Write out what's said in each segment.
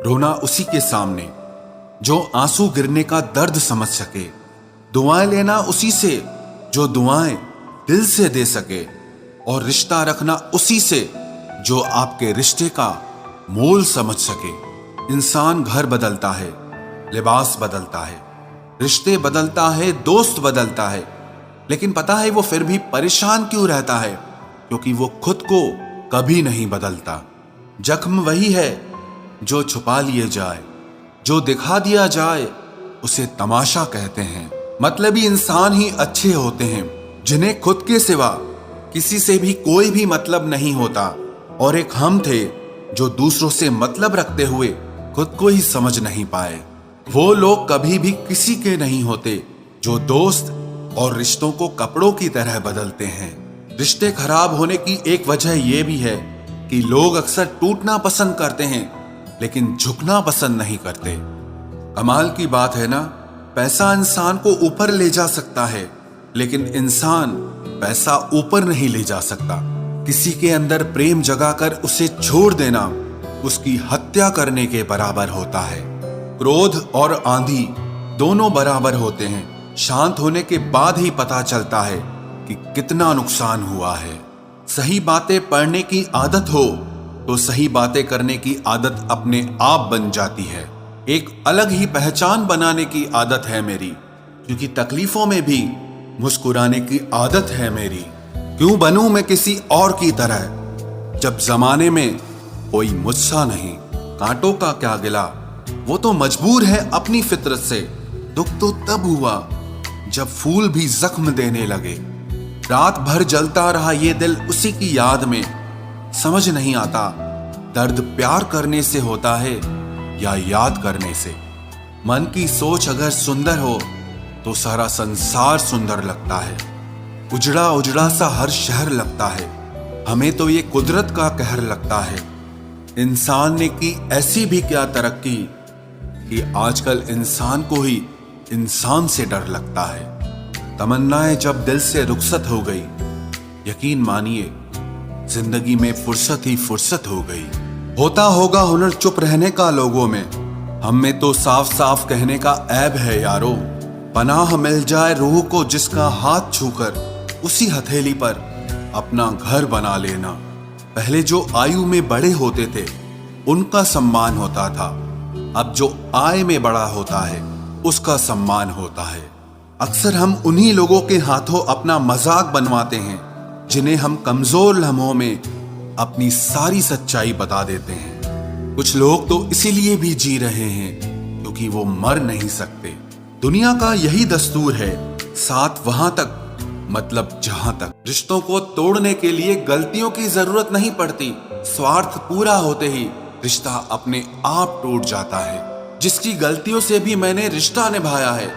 रोना उसी के सामने जो आंसू गिरने का दर्द समझ सके, दुआएं लेना उसी से जो दुआएं दिल से दे सके, और रिश्ता रखना उसी से जो आपके रिश्ते का मोल समझ सके। इंसान घर बदलता है, लिबास बदलता है, रिश्ते बदलता है, दोस्त बदलता है, लेकिन पता है वो फिर भी परेशान क्यों रहता है? क्योंकि वो खुद को कभी नहीं बदलता। जख्म वही है जो छुपा लिए जाए, जो दिखा दिया जाए उसे तमाशा कहते हैं। मतलबी इंसान ही अच्छे होते हैं जिन्हें खुद के सिवा किसी से भी कोई भी मतलब नहीं होता। और एक हम थे जो दूसरों से मतलब रखते हुए खुद को ही समझ नहीं पाए। वो लोग कभी भी किसी के नहीं होते जो दोस्त और रिश्तों को कपड़ों की तरह बदलते हैं। रिश्ते खराब होने की एक वजह यह भी है कि लोग अक्सर टूटना पसंद करते हैं लेकिन झुकना पसंद नहीं करते। कमाल की बात है ना, पैसा इंसान को ऊपर ले जा सकता है लेकिन इंसान पैसा ऊपर नहीं ले जा सकता। किसी के अंदर प्रेम जगाकर उसे छोड़ देना उसकी हत्या करने के बराबर होता है। क्रोध और आंधी दोनों बराबर होते हैं। शांत होने के बाद ही पता चलता है कि कितना नुकसान हुआ है। सही बातें पढ़ने की आदत हो तो सही बातें करने की आदत अपने आप बन जाती है। एक अलग ही पहचान बनाने की आदत है मेरी, क्योंकि तकलीफों में भी मुस्कुराने की आदत है मेरी। क्यों बनूं मैं किसी और की तरह जब जमाने में कोई मुझसा नहीं। कांटों का क्या गिला, वो तो मजबूर है अपनी फितरत से। दुख तो तब हुआ जब फूल भी जख्म देने लगे। रात भर जलता रहा ये दिल उसी की याद में। समझ नहीं आता दर्द प्यार करने से होता है या याद करने से। मन की सोच अगर सुंदर हो तो सारा संसार सुंदर लगता है। उजड़ा उजड़ा सा हर शहर लगता है। हमें तो ये कुदरत का कहर लगता है। इंसान ने की ऐसी भी क्या तरक्की कि आजकल इंसान को ही इंसान से डर लगता है। तमन्नाएं जब दिल से रुखसत हो गई, यकीन मानिए जिंदगी में फुर्सत ही फुर्सत हो गई। होता होगा हुनर चुप रहने का लोगों में, हम में तो साफ साफ कहने का ऐब है यारो। पनाह मिल जाए रूह को जिसका हाथ छूकर उसी हथेली पर अपना घर बना लेना। पहले जो आयु में बड़े होते थे उनका सम्मान होता था, अब जो आय में बड़ा होता है उसका सम्मान होता है। अक्सर हम उन्हीं लोगों के हाथों अपना मजाक बनवाते हैं जिन्हें हम कमजोर लम्हों में अपनी सारी सच्चाई बता देते हैं। कुछ लोग तो इसीलिए भी जी रहे हैं क्योंकि वो मर नहीं सकते। दुनिया का यही दस्तूर है, साथ वहां तक मतलब जहां तक। रिश्तों को तोड़ने के लिए गलतियों की जरूरत नहीं पड़ती। स्वार्थ पूरा होते ही रिश्ता अपने आप टूट जाता है। जिसकी गलतियों से भी मैंने रिश्ता निभाया है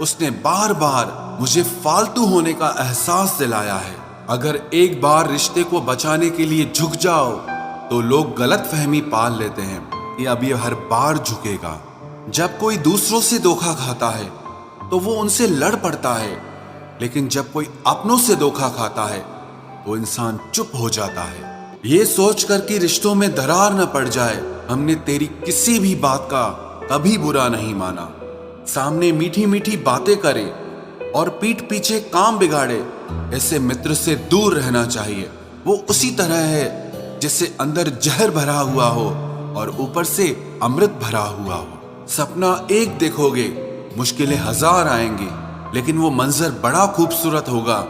उसने बार बार मुझे फालतू होने का एहसास दिलाया है। अगर एक बार रिश्ते को बचाने के लिए झुक जाओ तो लोग गलत फहमी पाल लेते हैं कि अब ये हर बार झुकेगा। जब कोई दूसरों से धोखा खाता है तो वो उनसे लड़ पड़ता है, लेकिन जब कोई अपनों से धोखा खाता है तो इंसान चुप हो जाता है। ये सोचकर कि रिश्तों में दरार न पड़ जाए, हमने तेरी किसी भी बात का कभी बुरा नहीं माना। सामने मीठी मीठी बातें करे और पीठ पीछे काम बिगाड़े, ऐसे मित्र से दूर रहना चाहिए। वो उसी तरह है जिससे अंदर जहर भरा हुआ हो और ऊपर से अमृत भरा हुआ हो। सपना एक देखोगे, मुश्किलें हजार आएंगी, लेकिन वो मंजर बड़ा खूबसूरत होगा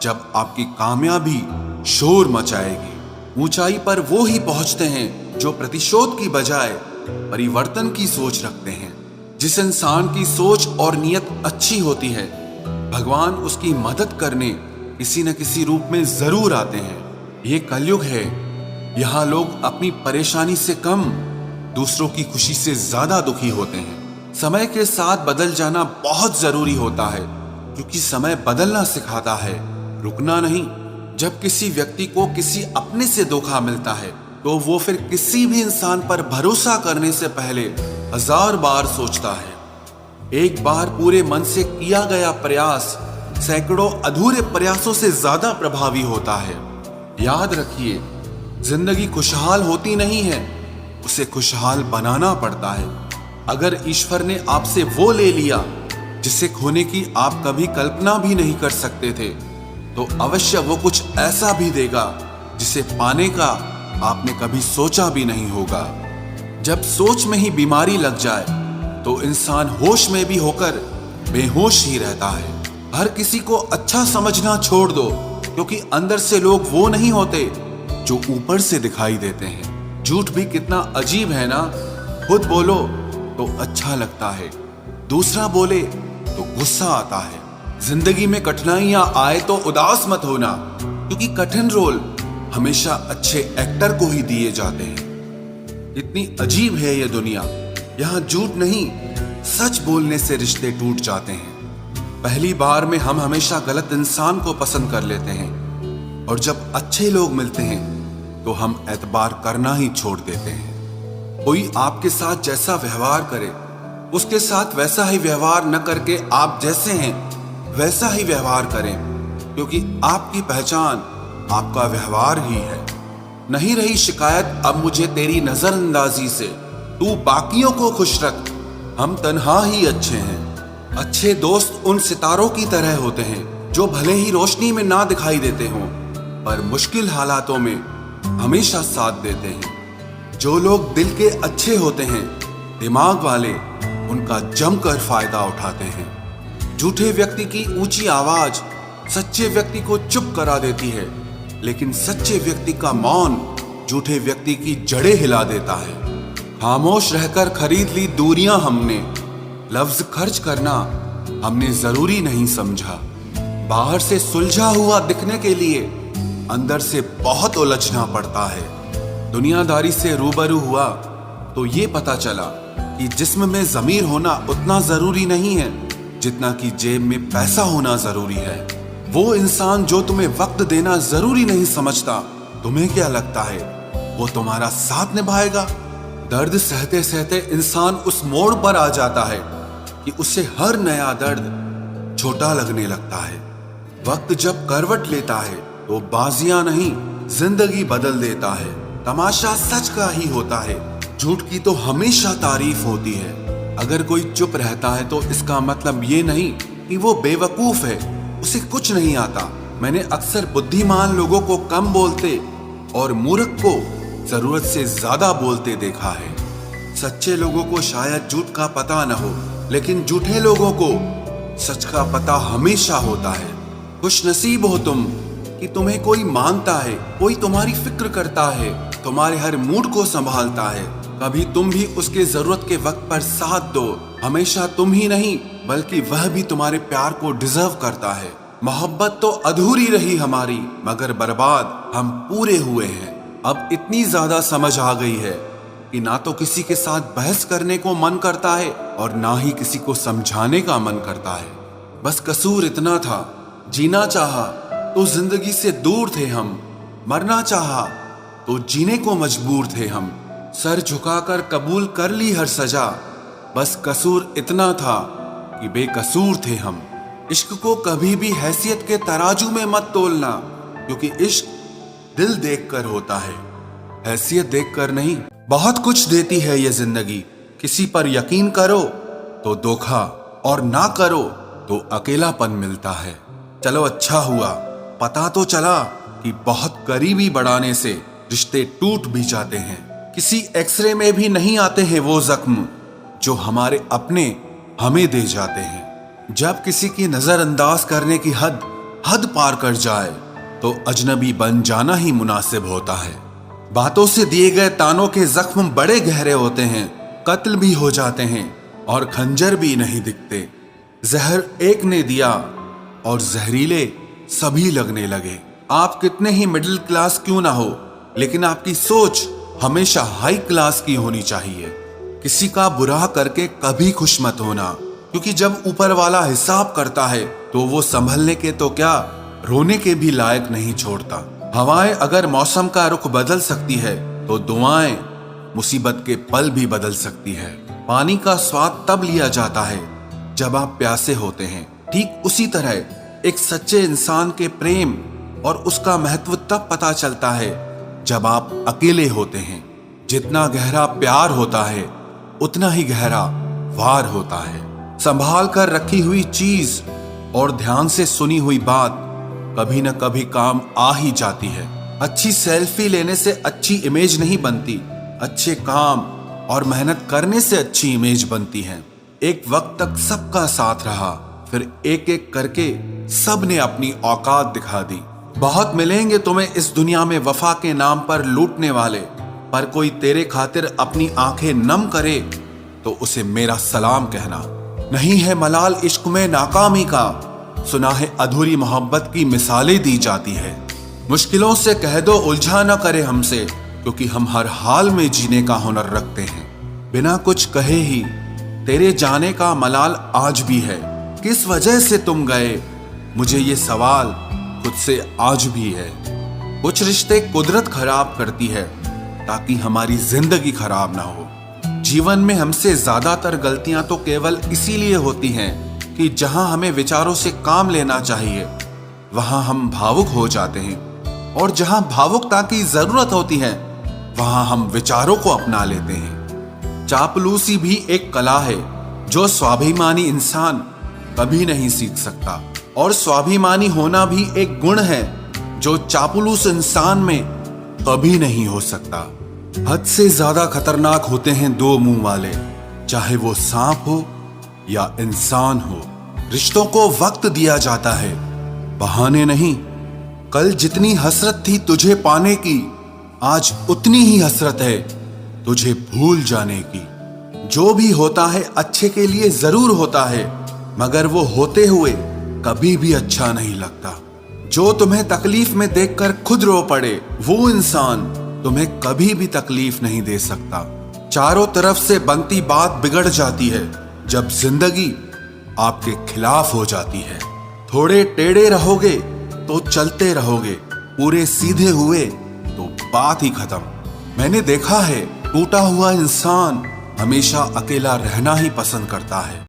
जब आपकी कामयाबी शोर मचाएगी। ऊंचाई पर वो ही पहुंचते हैं जो प्रतिशोध की बजाय परिवर्तन की सोच रखते हैं। जिस इंसान की सोच और नियत अच्छी होती है, भगवान उसकी मदद करने किसी न किसी रूप में जरूर आते हैं। ये कलयुग है, यहाँ लोग अपनी परेशानी से कम दूसरों की खुशी से ज्यादा दुखी होते हैं। समय के साथ बदल जाना बहुत जरूरी होता है, क्योंकि समय बदलना सिखाता है, रुकना नहीं। जब किसी व्यक्ति को किसी अपने से धोखा मिलता है तो वो फिर किसी भी इंसान पर भरोसा करने से पहले 1000 बार सोचता है। एक बार पूरे मन से किया गया प्रयास सैकड़ों अधूरे प्रयासों से ज्यादा प्रभावी होता है। याद रखिए, जिंदगी खुशहाल होती नहीं है, उसे खुशहाल बनाना पड़ता है। अगर ईश्वर ने आपसे वो ले लिया जिसे खोने की आप कभी कल्पना भी नहीं कर सकते थे, तो अवश्य वो कुछ ऐसा भी देगा जिसे पाने का आपने कभी सोचा भी नहीं होगा। जब सोच में ही बीमारी लग जाए तो इंसान होश में भी होकर बेहोश ही रहता है। हर किसी को अच्छा समझना छोड़ दो, क्योंकि अंदर से लोग वो नहीं होते जो ऊपर से दिखाई देते हैं। झूठ भी कितना अजीब है ना। खुद बोलो तो अच्छा लगता है, दूसरा बोले तो गुस्सा आता है। जिंदगी में कठिनाइयां आए तो उदास मत होना, क्योंकि कठिन रोल हमेशा अच्छे एक्टर को ही दिए जाते हैं। इतनी अजीब है ये दुनिया। यहाँ झूठ नहीं, सच बोलने से रिश्ते टूट जाते हैं। पहली बार में हम हमेशा गलत इंसान को पसंद कर लेते हैं, और जब अच्छे लोग मिलते हैं तो हम एतबार करना ही छोड़ देते हैं। कोई आपके साथ जैसा व्यवहार करे, उसके साथ वैसा ही व्यवहार न करके आप जैसे हैं वैसा ही व्यवहार करें, क्योंकि आपकी पहचान आपका व्यवहार ही है। नहीं रही शिकायत अब मुझे तेरी नजरअंदाजी से, तू बाकियों को खुश रख, हम तन्हा ही अच्छे हैं। अच्छे दोस्त उन सितारों की तरह होते हैं जो भले ही रोशनी में ना दिखाई देते हों, पर मुश्किल हालातों में हमेशा साथ देते हैं। जो लोग दिल के अच्छे होते हैं, दिमाग वाले उनका जमकर फायदा उठाते हैं। झूठे व्यक्ति की ऊंची आवाज सच्चे व्यक्ति को चुप करा देती है, लेकिन सच्चे व्यक्ति का मौन झूठे व्यक्ति की जड़ें हिला देता है। खामोश रहकर खरीद ली दूरियां हमने, लफ्ज खर्च करना हमने जरूरी नहीं समझा। बाहर से सुलझा हुआ दिखने के लिए अंदर से बहुत उलझना पड़ता है। दुनियादारी से रूबरू हुआ तो ये पता चला कि जिस्म में ज़मीर होना उतना जरूरी नहीं है जितना कि जेब में पैसा होना जरूरी है। वो इंसान जो तुम्हें वक्त देना जरूरी नहीं समझता, तुम्हें क्या लगता है वो तुम्हारा साथ निभाएगा? दर्द सहते सहते इंसान उस मोड़ पर आ जाता है कि उसे हर नया दर्द छोटा लगने लगता है। वक्त जब करवट लेता है तो बाजियां नहीं, जिंदगी बदल देता है। तमाशा सच का ही होता है, झूठ की तो हमेशा तारीफ होती है। अगर कोई चुप रहता है तो इसका मतलब ये नहीं कि वो बेवकूफ है, उसे कुछ नहीं आता। मैंने अक्सर बुद्धिमान लोगों को कम बोलते और मूर्ख को जरूरत से ज्यादा बोलते देखा है। सच्चे लोगों को शायद झूठ का पता न हो, लेकिन झूठे लोगों को सच का पता हमेशा होता है। खुश नसीब हो तुम कि तुम्हें कोई मानता है, कोई तुम्हारी फिक्र करता है, तुम्हारे हर मूड को संभालता है। कभी तुम भी उसके जरूरत के वक्त पर साथ दो। हमेशा तुम ही नहीं बल्कि वह भी तुम्हारे प्यार को डिजर्व करता है। मोहब्बत तो अधूरी रही हमारी, मगर बर्बाद हम पूरे हुए हैं। अब इतनी ज्यादा समझ आ गई है कि ना तो किसी के साथ बहस करने को मन करता है और ना ही किसी को समझाने का मन करता है। बस कसूर इतना था, जीना चाहा तो जिंदगी से दूर थे हम, मरना चाहा तो जीने को मजबूर थे हम। सर झुकाकर कबूल कर ली हर सजा, बस कसूर इतना था कि बेकसूर थे हम। इश्क को कभी भी हैसियत के तराजू में मत तोलना, क्योंकि इश्क दिल देखकर होता है, हैसियत देखकर नहीं। बहुत कुछ देती है ये जिंदगी, किसी पर यकीन करो तो धोखा और ना करो तो अकेलापन मिलता है। चलो अच्छा हुआ पता तो चला कि बहुत करीबी बढ़ाने से रिश्ते टूट भी जाते हैं। किसी एक्सरे में भी नहीं आते हैं वो जख्म जो हमारे अपने हमें दे जाते हैं। जब किसी की नजरअंदाज करने की हद पार कर जाए तो अजनबी बन जाना ही मुनासिब होता है। बातों से दिए गए तानों के जख्म बड़े गहरे होते हैं, कत्ल भी हो जाते हैं और खंजर भी नहीं दिखते। जहर एक ने दिया और जहरीले सभी लगने लगे। आप कितने ही मिडिल क्लास क्यों ना हो, लेकिन आपकी सोच हमेशा हाई क्लास की होनी चाहिए। किसी का बुरा करके कभी खुश मत होना, क्योंकि जब ऊपर वाला हिसाब करता है तो वो संभलने के तो क्या, रोने के भी लायक नहीं छोड़ता। हवाएं अगर मौसम का रुख बदल सकती है तो दुआएं मुसीबत के पल भी बदल सकती है। पानी का स्वाद तब लिया जाता है जब आप प्यासे होते हैं। ठीक उसी तरह एक सच्चे इंसान के प्रेम और उसका महत्व तब पता चलता है जब आप अकेले होते हैं। जितना गहरा प्यार होता है उतना ही गहरा वार होता है। संभाल कर रखी हुई चीज और ध्यान से सुनी हुई बात कभी न कभी काम आ ही जाती है। अच्छी सेल्फी लेने से अच्छी इमेज नहीं बनती, अच्छे काम और मेहनत करने से अच्छी इमेज बनती है। एक वक्त तक सबका साथ रहा, फिर एक एक करके सब ने अपनी औकात दिखा दी। बहुत मिलेंगे तुम्हें इस दुनिया में वफा के नाम पर लूटने वाले, पर कोई तेरे खातिर अपनी आंखें नम करे तो उसे मेरा सलाम कहना। नहीं है मलाल इश्क में नाकामी का, सुना है अधूरी मोहब्बत की मिसालें दी जाती है। मुश्किलों से कह दो उलझा न करे हमसे, क्योंकि हम हर हाल में जीने का हुनर रखते हैं। बिना कुछ कहे ही तेरे जाने का मलाल आज भी है। किस वजह से तुम गए, मुझे ये सवाल खुद से आज भी है। कुछ रिश्ते कुदरत खराब करती है ताकि हमारी जिंदगी खराब ना हो। जीवन में हमसे ज्यादातर गलतियां तो केवल इसीलिए होती हैं कि जहां हमें विचारों से काम लेना चाहिए वहां हम भावुक हो जाते हैं, और जहां भावुकता की जरूरत होती है वहां हम विचारों को अपना लेते हैं। चापलूसी भी एक कला है जो स्वाभिमानी इंसान कभी नहीं सीख सकता, और स्वाभिमानी होना भी एक गुण है जो चापलूस इंसान में कभी नहीं हो सकता। हद से ज्यादा खतरनाक होते हैं दो मुंह वाले, चाहे वो सांप हो या इंसान हो। रिश्तों को वक्त दिया जाता है, बहाने नहीं। कल जितनी हसरत थी तुझे पाने की, आज उतनी ही हसरत है तुझे भूल जाने की। जो भी होता है अच्छे के लिए जरूर होता है, मगर वो होते हुए कभी भी अच्छा नहीं लगता। जो तुम्हें तकलीफ में देखकर खुद रो पड़े, वो इंसान तुम्हें कभी भी तकलीफ नहीं दे सकता। चारों तरफ से बनती बात बिगड़ जाती है जब जिंदगी आपके खिलाफ हो जाती है। थोड़े टेढ़े रहोगे तो चलते रहोगे, पूरे सीधे हुए तो बात ही खत्म। मैंने देखा है टूटा हुआ इंसान हमेशा अकेला रहना ही पसंद करता है।